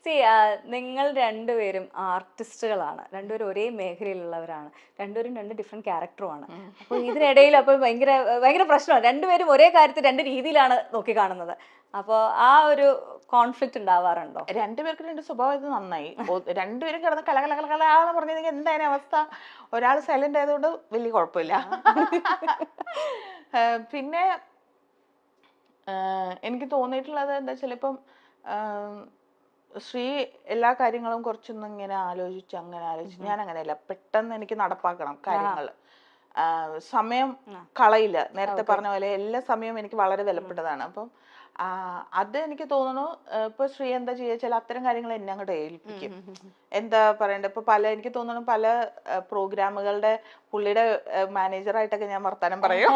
C നിങ്ങൾ രണ്ടുപേരും ആർട്ടിസ്റ്റുകളാണ്, രണ്ടുപേരും ഒരേ മേഖലയിലുള്ളവരാണ്, രണ്ടുപേരും രണ്ട് ഡിഫറെന്റ് ക്യാരക്ടറുമാണ്. അപ്പോൾ ഇതിനിടയിൽ അപ്പോൾ ഭയങ്കര ഭയങ്കര പ്രശ്നമാണ്. രണ്ടുപേരും ഒരേ കാര്യത്തിൽ രണ്ട് രീതിയിലാണ് നോക്കി കാണുന്നത്. അപ്പോൾ ആ ഒരു കോൺഫ്ലിക്റ്റ് ഉണ്ടാവാറുണ്ടോ? രണ്ടുപേർക്ക് രണ്ട് സ്വഭാവം ഇത് നന്നായി. രണ്ടുപേരും കിടന്ന് കല കല കല കലാന്ന് പറഞ്ഞിരുന്നെങ്കിൽ എന്തായാലും അവസ്ഥ. ഒരാൾ സൈലന്റ് ആയതുകൊണ്ട് വലിയ കുഴപ്പമില്ല. പിന്നെ എനിക്ക് തോന്നിയിട്ടുള്ളത് എന്താ വെച്ചാൽ ഇപ്പം ശ്രീ എല്ലാ കാര്യങ്ങളും കുറച്ചൊന്നും ഇങ്ങനെ ആലോചിച്ച് അങ്ങനെ ആലോചിച്ച്, ഞാൻ അങ്ങനെയല്ല, പെട്ടെന്ന് എനിക്ക് നടപ്പാക്കണം കാര്യങ്ങൾ. സമയം കളയില്ല. നേരത്തെ പറഞ്ഞ പോലെ എല്ലാ സമയവും എനിക്ക് വളരെ വിലപ്പെട്ടതാണ്. അപ്പം അത് എനിക്ക് തോന്നുന്നു ഇപ്പൊ ശ്രീ എന്താ ചെയ്യാച്ചാൽ അത്തരം കാര്യങ്ങൾ എന്നെ അങ്ങോട്ട് ഏൽപ്പിക്കും. എന്താ പറയണ്ടേ, ഇപ്പൊ എനിക്ക് തോന്നുന്നു പല പ്രോഗ്രാമുകളുടെ പുള്ളിയുടെ മാനേജറായിട്ടൊക്കെ ഞാൻ വർത്താനം പറയും.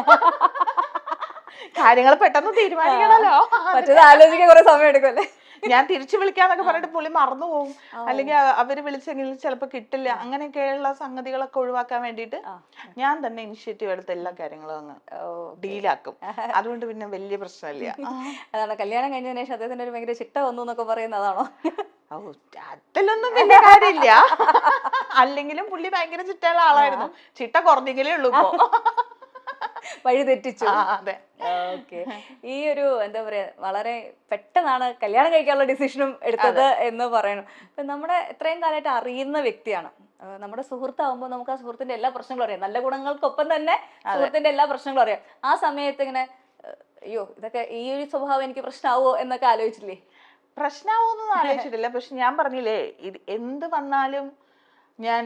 കാര്യങ്ങൾ പെട്ടെന്ന് തീരുമാനിക്കണല്ലോ, ആലോചിക്കാൻ കുറെ സമയം എടുക്കുമല്ലേ. ഞാൻ തിരിച്ചു വിളിക്കാന്നൊക്കെ പറഞ്ഞിട്ട് പുള്ളി മറന്നു പോകും, അല്ലെങ്കിൽ അവര് വിളിച്ചെങ്കിൽ ചിലപ്പോ കിട്ടില്ല. അങ്ങനെയൊക്കെയുള്ള സംഗതികളൊക്കെ ഒഴിവാക്കാൻ വേണ്ടിയിട്ട് ഞാൻ തന്നെ ഇനിഷ്യേറ്റീവ് എടുത്ത എല്ലാ കാര്യങ്ങളും അങ്ങ് ഡീലാക്കും. അതുകൊണ്ട് പിന്നെ വലിയ പ്രശ്നമില്ല. അതാണ് കല്യാണം കഴിഞ്ഞതിന് ശേഷം അദ്ദേഹത്തിന് ഒരു ഭയങ്കര ചിട്ട വന്നു എന്നൊക്കെ പറയുന്നതാണോ? അതിലൊന്നും വലിയ കാര്യമില്ല. അല്ലെങ്കിലും പുള്ളി ഭയങ്കര ചിട്ടയുള്ള ആളായിരുന്നു. ചിട്ട കുറഞ്ഞെങ്കിലേ ഉള്ളൂ ഇപ്പൊ. വഴി തെറ്റിച്ചു. അതെ. ഓക്കെ. ഈ ഒരു എന്താ പറയാ, വളരെ പെട്ടെന്നാണ് കല്യാണം കഴിക്കാനുള്ള ഡിസിഷനും എടുത്തത് എന്ന് പറയണം. ഇപ്പൊ നമ്മുടെ ഇത്രയും കാലമായിട്ട് അറിയുന്ന വ്യക്തിയാണ്, നമ്മുടെ സുഹൃത്താവുമ്പോൾ നമുക്ക് ആ സുഹൃത്തിന്റെ എല്ലാ പ്രശ്നങ്ങളും അറിയാം. നല്ല ഗുണങ്ങൾക്കൊപ്പം തന്നെ സുഹൃത്തിന്റെ എല്ലാ പ്രശ്നങ്ങളും അറിയാം. ആ സമയത്ത് ഇങ്ങനെ അയ്യോ ഇതൊക്കെ ഈ ഒരു സ്വഭാവം എനിക്ക് പ്രശ്നമാവോ എന്നൊക്കെ ആലോചിച്ചില്ലേ? പ്രശ്നമാവോന്നും ആലോചിച്ചിട്ടില്ല. പക്ഷെ ഞാൻ പറഞ്ഞില്ലേ, ഇത് എന്ത് വന്നാലും ഞാൻ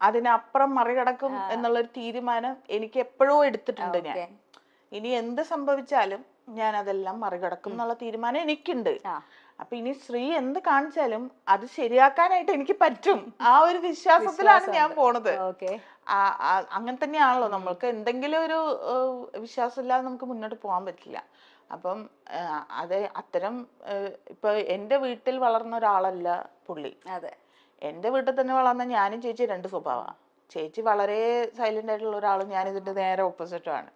അതിനപ്പുറം മറികടക്കും എന്നുള്ളൊരു തീരുമാനം എനിക്ക് എപ്പോഴും എടുത്തിട്ടുണ്ട്. ഞാൻ ഇനി എന്ത് സംഭവിച്ചാലും ഞാൻ അതെല്ലാം മറികടക്കും എന്നുള്ള തീരുമാനം എനിക്കുണ്ട്. അപ്പൊ ഇനി ശ്രീ എന്ത് കാണിച്ചാലും അത് ശരിയാക്കാനായിട്ട് എനിക്ക് പറ്റും. ആ ഒരു വിശ്വാസത്തിലാണ് ഞാൻ പോണത്. അങ്ങനെ തന്നെയാണല്ലോ, നമ്മൾക്ക് എന്തെങ്കിലും ഒരു വിശ്വാസം ഇല്ലാതെ നമുക്ക് മുന്നോട്ട് പോകാൻ പറ്റില്ല. അപ്പം അത്തരം ഇപ്പൊ എന്റെ വീട്ടിൽ വളർന്ന ഒരാളല്ല പുള്ളി. അതെ, എൻ്റെ വീട്ടിൽ തന്നെ വളർന്ന ഞാനും ചേച്ചി രണ്ട് സ്വഭാവമാണ്. ചേച്ചി വളരെ സൈലന്റ് ആയിട്ടുള്ള ഒരാളും ഞാൻ ഇതിന്റെ നേരെ ഓപ്പോസിറ്റുമാണ്.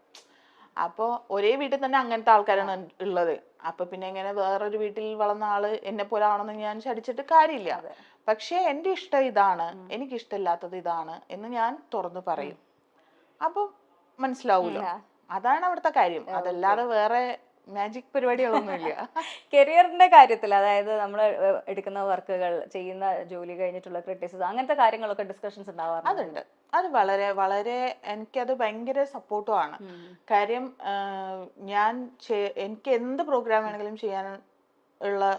അപ്പോൾ ഒരേ വീട്ടിൽ തന്നെ അങ്ങനത്തെ ആൾക്കാരാണ് ഉള്ളത്. അപ്പൊ പിന്നെ ഇങ്ങനെ വേറൊരു വീട്ടിൽ വളർന്ന ആള് എന്നെ പോലെ ആണെന്ന് ഞാൻ ശടിച്ചിട്ട് കാര്യമില്ല. പക്ഷെ എൻ്റെ ഇഷ്ടം ഇതാണ്, എനിക്കിഷ്ടമില്ലാത്തത് ഇതാണ് എന്ന് ഞാൻ തുറന്നു പറയും. അപ്പം മനസ്സിലാവൂലോ. അതാണ് അവിടുത്തെ കാര്യം. അതല്ലാതെ വേറെ മാജിക് പരിപാടികളൊന്നുമില്ല. കരിയറിന്റെ കാര്യത്തിൽ, അതായത് നമ്മൾ എടുക്കുന്ന വർക്കുകൾ, ചെയ്യുന്ന ജോലി കഴിഞ്ഞിട്ടുള്ള ക്രിറ്റിസിസം, അങ്ങനത്തെ കാര്യങ്ങളൊക്കെ ഡിസ്കഷൻസ് ഉണ്ടാവാറുണ്ട്? അതുണ്ട്. അത് വളരെ വളരെ എനിക്കത് ഭയങ്കര സപ്പോർട്ടുമാണ്. കാര്യം എനിക്ക് എന്ത് പ്രോഗ്രാം വേണമെങ്കിലും ചെയ്യാൻ ഉള്ള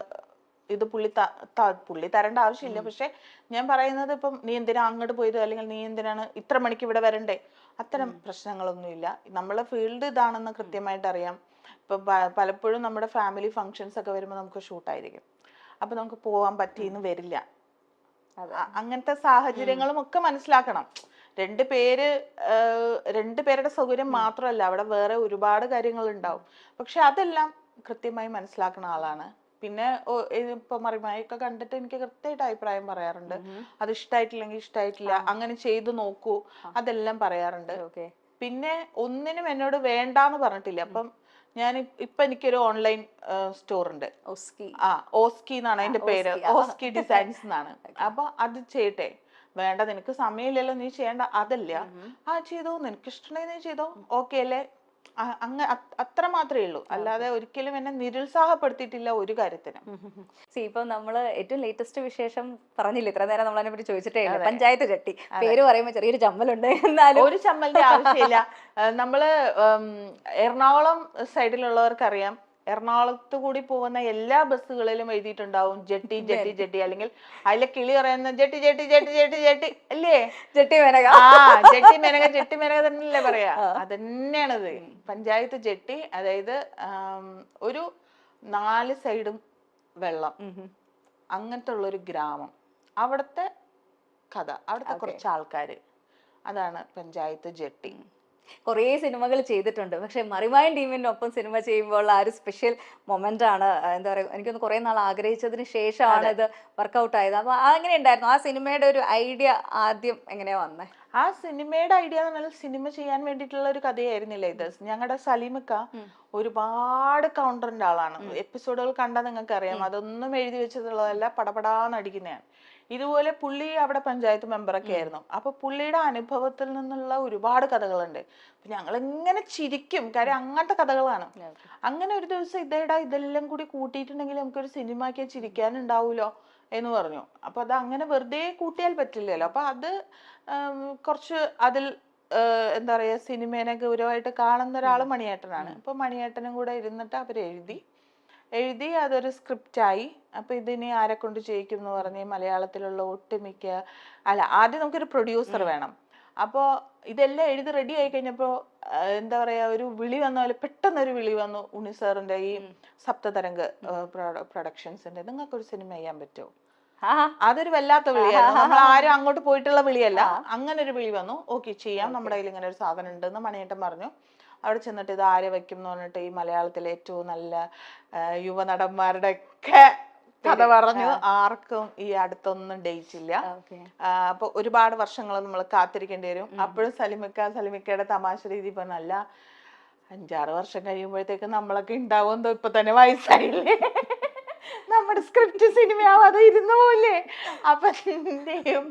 ഇത് പുള്ളി തരേണ്ട ആവശ്യമില്ല. പക്ഷെ ഞാൻ പറയുന്നത്, ഇപ്പം നീ എന്തിനാ അങ്ങോട്ട് പോയത്, അല്ലെങ്കിൽ നീ എന്തിനാണ് ഇത്ര മണിക്ക് ഇവിടെ വരണ്ടേ, അത്തരം പ്രശ്നങ്ങളൊന്നുമില്ല. നമ്മളെ ഫീൽഡ് ഇതാണെന്ന് കൃത്യമായിട്ട് അറിയാം. ഇപ്പൊ പലപ്പോഴും നമ്മുടെ ഫാമിലി ഫങ്ഷൻസ് ഒക്കെ വരുമ്പോൾ നമുക്ക് ഷൂട്ടായിരിക്കും. അപ്പൊ നമുക്ക് പോവാൻ പറ്റിയെന്ന് വരില്ല. അങ്ങനത്തെ സാഹചര്യങ്ങളും ഒക്കെ മനസ്സിലാക്കണം. രണ്ടുപേരുടെ സൗകര്യം മാത്രമല്ല, അവിടെ വേറെ ഒരുപാട് കാര്യങ്ങൾ ഉണ്ടാവും. പക്ഷെ അതെല്ലാം കൃത്യമായി മനസ്സിലാക്കുന്ന ആളാണ്. പിന്നെ ഇപ്പൊ മറിമായൊക്കെ കണ്ടിട്ട് എനിക്ക് കൃത്യമായിട്ട് അഭിപ്രായം പറയാറുണ്ട്. അത് ഇഷ്ടമായിട്ടില്ലെങ്കിൽ ഇഷ്ടമായിട്ടില്ല, അങ്ങനെ ചെയ്തു നോക്കൂ, അതെല്ലാം പറയാറുണ്ട്. പിന്നെ ഒന്നിനും എന്നോട് വേണ്ടാന്ന് പറഞ്ഞിട്ടില്ല. അപ്പം ഇപ്പൊ എനിക്കൊരു ഓൺലൈൻ സ്റ്റോർ ഉണ്ട്, ഓസ്കി എന്നാണ് അതിന്റെ പേര്, ഓസ്കി ഡിസൈൻസ് എന്നാണ്. അപ്പൊ അത് ചെയ്യട്ടെ, വേണ്ട നിനക്ക് സമയമില്ലല്ലോ, നീ ചെയ്യേണ്ട, അതല്ല, ചെയ്തോ, നിനക്ക് ഇഷ്ടമുണ്ടെങ്കിൽ നീ ചെയ്തോ, ഓക്കെ അല്ലേ, അത്ര മാത്രമേ ഉള്ളൂ. അല്ലാതെ ഒരിക്കലും എന്നെ നിരുത്സാഹപ്പെടുത്തിയിട്ടില്ല ഒരു കാര്യത്തിനും. ഇപ്പൊ നമ്മള് ഏറ്റവും ലേറ്റസ്റ്റ് വിശേഷം പറഞ്ഞില്ല, ഇത്ര നേരം നമ്മൾ അതിനെ പറ്റി ചോദിച്ചിട്ടേ ഇല്ല, പഞ്ചായത്ത് ചട്ടി. പേര് പറയുമ്പോ ചെറിയൊരു ചമ്മലുണ്ട്, എന്നാലും ഒരു ചമ്മലിന്റെ ആവശ്യമില്ല. നമ്മള് എറണാകുളം സൈഡിലുള്ളവർക്കറിയാം, എറണാകുളത്ത് കൂടി പോകുന്ന എല്ലാ ബസ്സുകളിലും എഴുതിയിട്ടുണ്ടാവും ജെട്ടി ജെട്ടി ജെട്ടി, അല്ലെങ്കിൽ അതിലെ കിളി പറയുന്ന jetty jetty jetty jetty jetty അല്ലേ, jetty Menaka. Jetty Menaka, jetty Menaka തന്നെയല്ലേ പറയാ. അതന്നെയാണത് പഞ്ചായത്ത് ജെട്ടി. അതായത് ഒരു 4 സൈഡും വെള്ളം, അങ്ങനത്തെ ഉള്ളൊരു ഗ്രാമം, അവിടുത്തെ കഥ, അവിടുത്തെ കുറച്ച് ആൾക്കാര്, അതാണ് പഞ്ചായത്ത് ജെട്ടി. കുറേ സിനിമകൾ ചെയ്തിട്ടുണ്ട്. പക്ഷെ മറിമായൻ ടീമിന്റെ ഒപ്പം സിനിമ ചെയ്യുമ്പോൾ ആ ഒരു സ്പെഷ്യൽ മൊമെന്റ് ആണ്. എന്താ പറയുക, എനിക്കൊന്ന് കുറെ നാൾ ആഗ്രഹിച്ചതിന് ശേഷമാണ് ഇത് വർക്ക്ഔട്ട് ആയത്. അപ്പൊ അങ്ങനെ ഉണ്ടായിരുന്നു. ആ സിനിമയുടെ ഒരു ഐഡിയ ആദ്യം എങ്ങനെയാ വന്നേ? ആ സിനിമയുടെ ഐഡിയ എന്ന് പറഞ്ഞാൽ സിനിമ ചെയ്യാൻ വേണ്ടിയിട്ടുള്ള ഒരു കഥയായിരുന്നില്ല ഇത്. ഞങ്ങളുടെ സലീമക്ക ഒരുപാട് കൗണ്ടറിന്റെ ആളാണ്. എപ്പിസോഡുകൾ കണ്ടാൽ നിങ്ങൾക്ക് അറിയാം, അതൊന്നും എഴുതി വെച്ചിട്ടുള്ളതല്ല, പടപടാന്ന് അടിക്കുന്നതാണ്. ഇതുപോലെ പുള്ളി അവിടെ പഞ്ചായത്ത് മെമ്പറൊക്കെ ആയിരുന്നു. അപ്പൊ പുള്ളിയുടെ അനുഭവത്തിൽ നിന്നുള്ള ഒരുപാട് കഥകളുണ്ട്. ഞങ്ങൾ എങ്ങനെ ചിരിക്കും, കാര്യം അങ്ങനത്തെ കഥകളാണ്. അങ്ങനെ ഒരു ദിവസം ഇതെല്ലാം കൂടി കൂട്ടിയിട്ടുണ്ടെങ്കിൽ നമുക്കൊരു സിനിമയ്ക്ക് ചിരിക്കാനുണ്ടാവൂലോ എന്ന് പറഞ്ഞു. അപ്പൊ അത് അങ്ങനെ വെറുതെ കൂട്ടിയാൽ പറ്റില്ലല്ലോ. അപ്പൊ അത് കുറച്ച് അതിൽ എന്താ പറയാ, സിനിമേനെ ഗൗരവമായിട്ട് കാണുന്ന ഒരാൾ മണിയേട്ടനാണ്. അപ്പൊ മണിയേട്ടനും കൂടെ ഇരുന്നിട്ട് എഴുതി അതൊരു സ്ക്രിപ്റ്റായി. അപ്പൊ ഇതിനെ ആരെ കൊണ്ട് ചെയ്യിക്കും എന്ന് പറഞ്ഞ് മലയാളത്തിലുള്ള ഒട്ടുമിക്ക ആദ്യം നമുക്കൊരു പ്രൊഡ്യൂസർ വേണം. അപ്പോൾ ഇതെല്ലാം എഴുതി റെഡി ആയി കഴിഞ്ഞപ്പോ എന്താ പറയാ, ഒരു വിളി വന്ന പോലെ പെട്ടെന്നൊരു വിളി വന്നു ഉണ്ണി സാറിന്റെ ഈ സപ്തതരംഗ് പ്രൊഡക്ഷൻസിന്റെ, നിങ്ങൾക്കൊരു സിനിമ ചെയ്യാൻ പറ്റുമോ? അതൊരു വല്ലാത്ത വിളിയായിരുന്നു. നമ്മൾ ആരും അങ്ങോട്ട് പോയിട്ടുള്ള വിളിയല്ല. അങ്ങനെ ഒരു വിളി വന്നു. ഓക്കെ ചെയ്യാം, നമ്മുടെ കയ്യിൽ ഇങ്ങനെ ഒരു സാധനം ഉണ്ടെന്ന് മണിയേട്ടൻ പറഞ്ഞു. അവിടെ ചെന്നിട്ട് ഇത് ആരെ വെക്കും എന്ന് പറഞ്ഞിട്ട് ഈ മലയാളത്തിലെ ഏറ്റവും നല്ല യുവനടന്മാരുടെ ഒക്കെ കഥ പറഞ്ഞു. ആർക്കും ഈ അടുത്തൊന്നും ഡേറ്റ് ഇല്ല. അപ്പൊ ഒരുപാട് വർഷങ്ങൾ നമ്മൾ കാത്തിരിക്കേണ്ടി വരും. അപ്പോഴും സലിമിക്കയുടെ തമാശ രീതി പറഞ്ഞല്ല, 5-6 വർഷം കഴിയുമ്പോഴത്തേക്ക് നമ്മളൊക്കെ ഉണ്ടാവുമെന്നോ, ഇപ്പൊ തന്നെ വയസ്സായില്ലേ, നമ്മുടെ സ്ക്രിപ്റ്റ് സിനിമയാവാതെ ഇരുന്നു പോലെ. അപ്പൊ എന്തെയും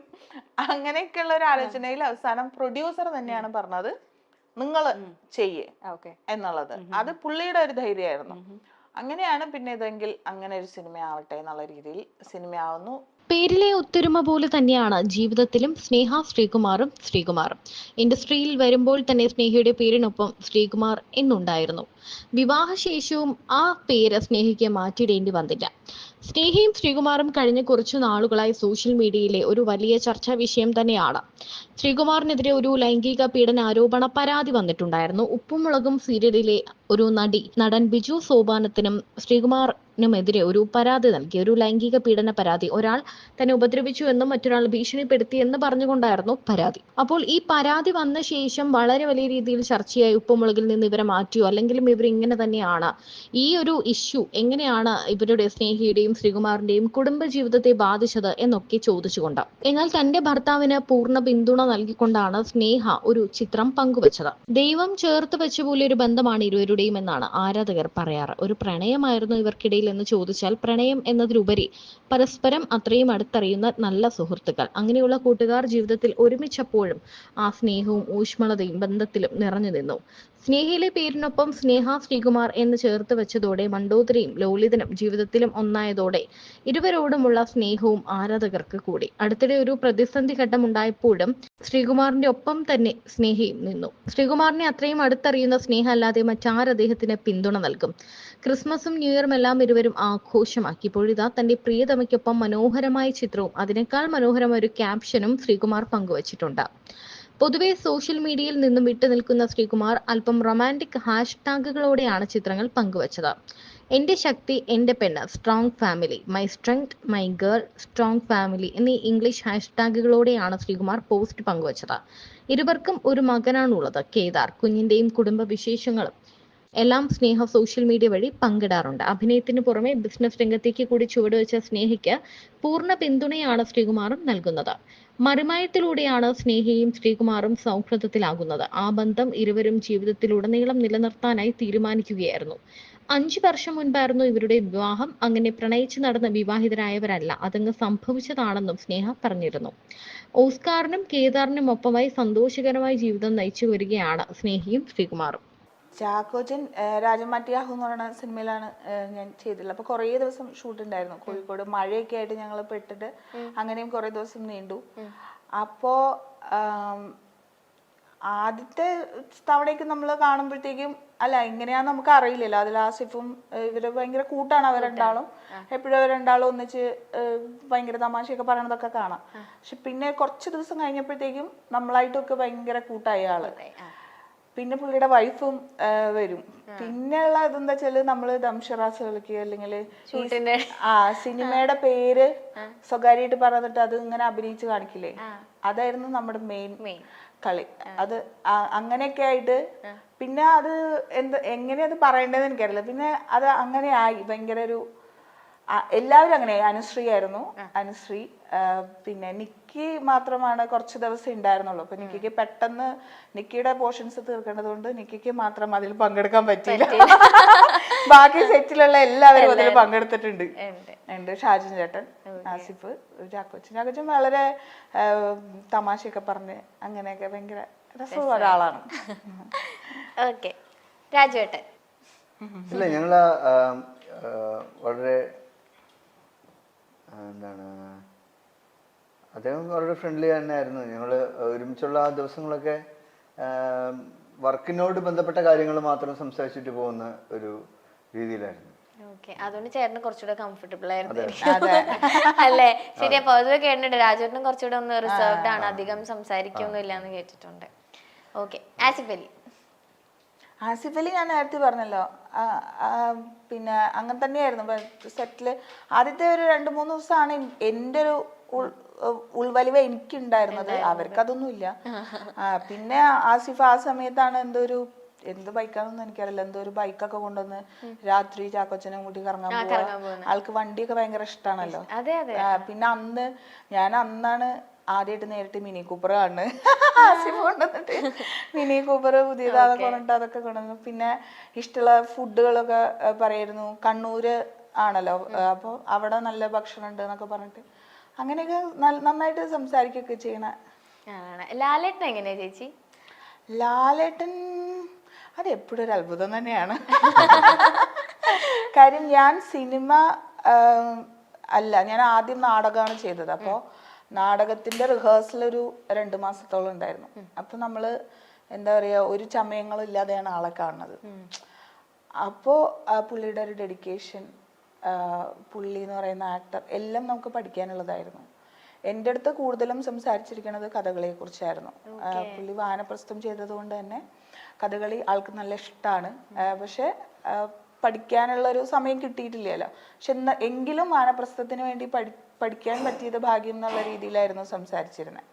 അങ്ങനെയൊക്കെയുള്ള ഒരു ആലോചനയിൽ അവസാനം പ്രൊഡ്യൂസർ തന്നെയാണ് പറഞ്ഞത് നിങ്ങൾ ചെയ്യേ എന്നുള്ളത്. അത് പുള്ളിയുടെ ഒരു ധൈര്യമായിരുന്നു. അങ്ങനെയാണ് പിന്നെ ഇതെങ്കിൽ അങ്ങനെ ഒരു സിനിമ ആവട്ടെ എന്നുള്ള രീതിയിൽ സിനിമയാവുന്നു. പേരിലെ ഒത്തൊരുമ പോലെ തന്നെയാണ് ജീവിതത്തിലും സ്നേഹ ശ്രീകുമാറും. ഇൻഡസ്ട്രിയിൽ വരുമ്പോൾ തന്നെ സ്നേഹയുടെ പേരിനൊപ്പം ശ്രീകുമാർ എന്നുണ്ടായിരുന്നു. വിവാഹശേഷവും ആ പേര് സ്നേഹയ്ക്ക് മാറ്റിയിടേണ്ടി വന്നില്ല. സ്നേഹയും ശ്രീകുമാറും കഴിഞ്ഞ കുറച്ചു നാളുകളായി സോഷ്യൽ മീഡിയയിലെ ഒരു വലിയ ചർച്ചാ വിഷയം തന്നെയാണ്. ശ്രീകുമാറിനെതിരെ ഒരു ലൈംഗിക പീഡന ആരോപണ പരാതി വന്നിട്ടുണ്ടായിരുന്നു. ഉപ്പും മുളകും സീരിയലിലെ ഒരു നടൻ ബിജു സോപാനത്തിനും ശ്രീകുമാറിനുമെതിരെ ഒരു പരാതി നൽകി. ഒരു ലൈംഗിക പീഡന പരാതി. ഒരാൾ തന്നെ ഉപദ്രവിച്ചു എന്നും മറ്റൊരാൾ ഭീഷണിപ്പെടുത്തി എന്ന് പറഞ്ഞുകൊണ്ടായിരുന്നു പരാതി. അപ്പോൾ ഈ പരാതി വന്ന ശേഷം വളരെ വലിയ രീതിയിൽ ചർച്ചയായി. ഉപ്പുമുളകിൽ നിന്ന് ഇവരെ മാറ്റിയോ, അല്ലെങ്കിലും ഇവർ ഇങ്ങനെ തന്നെയാണ്, ഈ ഒരു ഇഷ്യൂ എങ്ങനെയാണ് ഇവരുടെ സ്നേഹയുടെയും ശ്രീകുമാറിന്റെയും കുടുംബ ജീവിതത്തെ ബാധിച്ചത് എന്നൊക്കെ ചോദിച്ചുകൊണ്ട്. എന്നാൽ തന്റെ ഭർത്താവിന് പൂർണ്ണ പിന്തുണ നൽകിക്കൊണ്ടാണ് സ്നേഹ ഒരു ചിത്രം പങ്കുവച്ചത്. ദൈവം ചേർത്ത് വെച്ച പോലെ ഒരു ബന്ധമാണ് ഇരുവരുടെയും എന്നാണ് ആരാധകർ പറയാറ്. ഒരു പ്രണയമായിരുന്നു ഇവർക്കിടയിൽ എന്ന് ചോദിച്ചാൽ പ്രണയം എന്നതിലുപരി പരസ്പരം അത്രയും അടുത്തറിയുന്ന നല്ല സുഹൃത്തുക്കൾ. അങ്ങനെയുള്ള കൂട്ടുകാർ ജീവിതത്തിൽ ഒരുമിച്ചപ്പോഴും ആ സ്നേഹവും ഊഷ്മളതയും ബന്ധത്തിലും നിറഞ്ഞു നിന്നു. സ്നേഹയിലെ പേരിനൊപ്പം സ്നേഹ ശ്രീകുമാർ എന്ന് ചേർത്ത് വെച്ചതോടെ മണ്ടോദരിയും ലോലിതനും ജീവിതത്തിലും ഒന്നായതോടെ ഇരുവരോടുമുള്ള സ്നേഹവും ആരാധകർക്ക് കൂടി. അടുത്തിടെ ഒരു പ്രതിസന്ധി ഘട്ടം ഉണ്ടായപ്പോഴും ശ്രീകുമാറിന്റെ ഒപ്പം തന്നെ സ്നേഹയും നിന്നു. ശ്രീകുമാറിനെ അത്രയും അടുത്തറിയുന്ന സ്നേഹ അല്ലാതെ മറ്റാർ അദ്ദേഹത്തിന് പിന്തുണ നൽകും? ക്രിസ്മസും ന്യൂ ഇയറും എല്ലാം ഇരുവരും ആഘോഷമാക്കി. ഇപ്പോഴിതാ തന്റെ പ്രിയതമയ്ക്കൊപ്പം മനോഹരമായ ചിത്രവും അതിനേക്കാൾ മനോഹരമായ ഒരു ക്യാപ്ഷനും ശ്രീകുമാർ പങ്കുവച്ചിട്ടുണ്ട്. പൊതുവെ സോഷ്യൽ മീഡിയയിൽ നിന്നും വിട്ടുനിൽക്കുന്ന ശ്രീകുമാർ അല്പം റൊമാൻറ്റിക് ഹാഷ്ടാഗുകളോടെയാണ് ചിത്രങ്ങൾ പങ്കുവച്ചത്. എന്റെ ശക്തി, എന്റെ പെണ്ണ്, strong family, my strength, my girl, strong family എന്നീ ഇംഗ്ലീഷ് ഹാഷ്ടാഗുകളോടെയാണ് ശ്രീകുമാർ പോസ്റ്റ് പങ്കുവച്ചത്. ഇരുവർക്കും ഒരു മകനാണുള്ളത്, കേദാർ. കുഞ്ഞിന്റെയും കുടുംബ വിശേഷങ്ങളും എല്ലാം സ്നേഹ സോഷ്യൽ മീഡിയ വഴി പങ്കിടാറുണ്ട്. അഭിനയത്തിന് പുറമെ ബിസിനസ് രംഗത്തേക്ക് കൂടി ചുവടുവെച്ച സ്നേഹയ്ക്ക് പൂർണ്ണ പിന്തുണയാണ് ശ്രീകുമാറും നൽകുന്നത്. മറിമായത്തിലൂടെയാണ് സ്നേഹയും ശ്രീകുമാറും സൗഹൃദത്തിലാകുന്നത്. ആ ബന്ധം ഇരുവരും ജീവിതത്തിലുടനീളം നിലനിർത്താനായി തീരുമാനിക്കുകയായിരുന്നു. 5 വർഷം മുൻപായിരുന്നു ഇവരുടെ വിവാഹം. അങ്ങനെ പ്രണയിച്ച് നടന്ന് വിവാഹിതരായവരല്ല, അതങ്ങ് സംഭവിച്ചതാണെന്നും സ്നേഹ പറഞ്ഞിരുന്നു. ഓസ്കാറിനും കേദാറിനും ഒപ്പമായി സന്തോഷകരമായ ജീവിതം നയിച്ചു വരികയാണ് സ്നേഹയും ശ്രീകുമാറും. ചാക്കോച്ചൻ രാജമാറ്റിയാഹു എന്ന് പറയുന്ന സിനിമയിലാണ് ഞാൻ ചെയ്തിട്ടുള്ളത്. അപ്പൊ കുറേ ദിവസം ഷൂട്ട് ഉണ്ടായിരുന്നു കോഴിക്കോട്. മഴയൊക്കെ ആയിട്ട് ഞങ്ങൾ പെട്ടിട്ട് അങ്ങനെയും കുറേ ദിവസം നീണ്ടു. അപ്പോ ആദ്യത്തെ തവണയ്ക്ക് നമ്മൾ കാണുമ്പോഴത്തേക്കും ഇങ്ങനെയാന്ന് നമുക്ക് അറിയില്ലല്ലോ. അതിൽ ആസിഫും ഇവര് ഭയങ്കര കൂട്ടാണ്. അവരുണ്ടാളും എപ്പോഴും അവരുണ്ടാളും ഒന്നിച്ച് ഭയങ്കര തമാശയൊക്കെ പറയണതൊക്കെ കാണാം. പക്ഷെ പിന്നെ കുറച്ച് ദിവസം കഴിഞ്ഞപ്പോഴത്തേക്കും നമ്മളായിട്ടൊക്കെ ഭയങ്കര കൂട്ടായ ആള്. പിന്നെ പുള്ളിയുടെ വൈഫും വരും. പിന്നെയുള്ള ഇതെന്താ വെച്ചാല് നമ്മള് ദംഷറാസ് കളിക്കുക, അല്ലെങ്കിൽ സിനിമയുടെ പേര് സ്വകാര്യമായിട്ട് പറഞ്ഞിട്ട് അത് ഇങ്ങനെ അഭിനയിച്ച് കാണിക്കില്ലേ, അതായിരുന്നു നമ്മുടെ മെയിൻ കളി. അത് അങ്ങനെയൊക്കെ ആയിട്ട് പിന്നെ അത് എങ്ങനെയത് പറയേണ്ടതെന്ന് എനിക്കറിയില്ല. പിന്നെ അത് അങ്ങനെ ആയി ഭയങ്കര ഒരു എല്ലാവരും അങ്ങനെ. അനുശ്രീ ആയിരുന്നു, അനുശ്രീ. പിന്നെ നിക്കി മാത്രമാണ് കുറച്ച് ദിവസം ഉണ്ടായിരുന്നുള്ളൂ. അപ്പൊ നിക്കിക്ക് പെട്ടെന്ന് നിക്കിയുടെ പോർഷൻസ് തീർക്കേണ്ടത് കൊണ്ട് നിക്കിക്ക് മാത്രം അതിൽ പങ്കെടുക്കാൻ പറ്റിയില്ല. ബാക്കി സെറ്റിലുള്ള എല്ലാവരും അതിൽ പങ്കെടുത്തിട്ടുണ്ട്. ഉണ്ട് ഷാജിൻ ചേട്ടൻ, ആസിഫ്, ചാക്കോച്ചൻ വളരെ തമാശയൊക്കെ പറഞ്ഞ് അങ്ങനെയൊക്കെ ഭയങ്കര രസമുള്ള ഒരാളാണ്. ഓക്കെ, രാജുവേട്ടൻ. ഇല്ല, ഞങ്ങള് വളരെ എന്താണ്, അദ്ദേഹം വളരെ ഫ്രണ്ട്ലി തന്നെയായിരുന്നു. ഞങ്ങൾ ഒരുമിച്ചുള്ള ആ ദിവസങ്ങളൊക്കെ വർക്കിനോട് ബന്ധപ്പെട്ട കാര്യങ്ങൾ മാത്രം സംസാരിച്ചിട്ട് പോകുന്ന ഒരു രീതിയിലായിരുന്നു. ഓക്കെ, അതുകൊണ്ട് ചേട്ടന് കുറച്ചുകൂടെ കംഫർട്ടബിൾ ആയിരുന്നു അല്ലേ? ശരി. അപ്പൊ പൊതുവെ കേട്ടിട്ടുണ്ട് രാജുവേട്ടനും കുറച്ചുകൂടെ ഒന്ന് റിസർവ്ഡ് ആണ്, അധികം സംസാരിക്കൊന്നുമില്ല എന്ന് കേട്ടിട്ടുണ്ട്. ഓക്കെ, ആസിഫ് അലി. ആസിഫ് അലി ഞാൻ നേരത്തെ പറഞ്ഞല്ലോ, പിന്നെ അങ്ങനെ തന്നെയായിരുന്നു സെറ്റില്. ആദ്യത്തെ ഒരു 2-3 ദിവസമാണ് എൻ്റെ ഒരു ഉൾവലിവ് എനിക്കുണ്ടായിരുന്നത്. അവർക്കതൊന്നുമില്ല. പിന്നെ ആസിഫ് ആ സമയത്താണ് എന്ത് ബൈക്കാണെന്നൊന്നും എനിക്കറിയില്ല, എന്തോ ഒരു ബൈക്കൊക്കെ കൊണ്ടുവന്ന് രാത്രി ചാക്കോച്ചനും കൂട്ടി കറങ്ങാൻ പോവാ. ആൾക്ക് വണ്ടിയൊക്കെ ഭയങ്കര ഇഷ്ടമാണല്ലോ. പിന്നെ അന്നാണ് ആദ്യമായിട്ട് നേരിട്ട് മിനി കൂപ്പർ കാണുന്നത്. ആസിഫ് കൊണ്ടുവന്നിട്ട് മിനി കൂപ്പർ പുതിയതാതൊക്കെ കൊണ്ടിട്ട് അതൊക്കെ കൊണ്ടുവന്നു. പിന്നെ ഇഷ്ടമുള്ള ഫുഡുകളൊക്കെ പറയായിരുന്നു. കണ്ണൂര് ആണല്ലോ, അപ്പോൾ അവിടെ നല്ല ഭക്ഷണം ഉണ്ട് എന്നൊക്കെ പറഞ്ഞിട്ട് അങ്ങനെയൊക്കെ നന്നായിട്ട് സംസാരിക്കുകയൊക്കെ ചെയ്യണ. ലാലേട്ടൻ എങ്ങനെയാ ചേച്ചി? ലാലേട്ടൻ അത് എപ്പോഴും ഒരു അത്ഭുതം തന്നെയാണ്. കാര്യം ഞാൻ സിനിമ അല്ല, ഞാൻ ആദ്യം നാടകമാണ് ചെയ്തത്. അപ്പോൾ നാടകത്തിന്റെ റിഹേഴ്സൽ ഒരു 2 മാസത്തോളം ഉണ്ടായിരുന്നു. അപ്പൊ നമ്മള് എന്താ പറയാ, ഒരു ചമയങ്ങളും ഇല്ലാതെയാണ് ആളെ കാണുന്നത്. അപ്പോ പുള്ളിയുടെ ഒരു ഡെഡിക്കേഷൻ, പുള്ളി എന്ന് പറയുന്ന ആക്ടർ, എല്ലാം നമുക്ക് പഠിക്കാനുള്ളതായിരുന്നു. എൻ്റെ അടുത്ത് കൂടുതലും സംസാരിച്ചിരിക്കുന്നത് കഥകളിയെ കുറിച്ചായിരുന്നു. പുള്ളി വാനപ്രസ്ഥം ചെയ്തത് കൊണ്ട് തന്നെ കഥകളി ആൾക്ക് നല്ല ഇഷ്ടമാണ്. പക്ഷെ പഠിക്കാനുള്ള ഒരു സമയം കിട്ടിയിട്ടില്ലല്ലോ. പക്ഷെ എങ്കിലും വാനപ്രസ്ഥത്തിന് വേണ്ടി പഠിക്കാൻ പറ്റിയത് ഭാഗ്യം എന്നുള്ള രീതിയിലായിരുന്നു സംസാരിച്ചിരുന്നത്.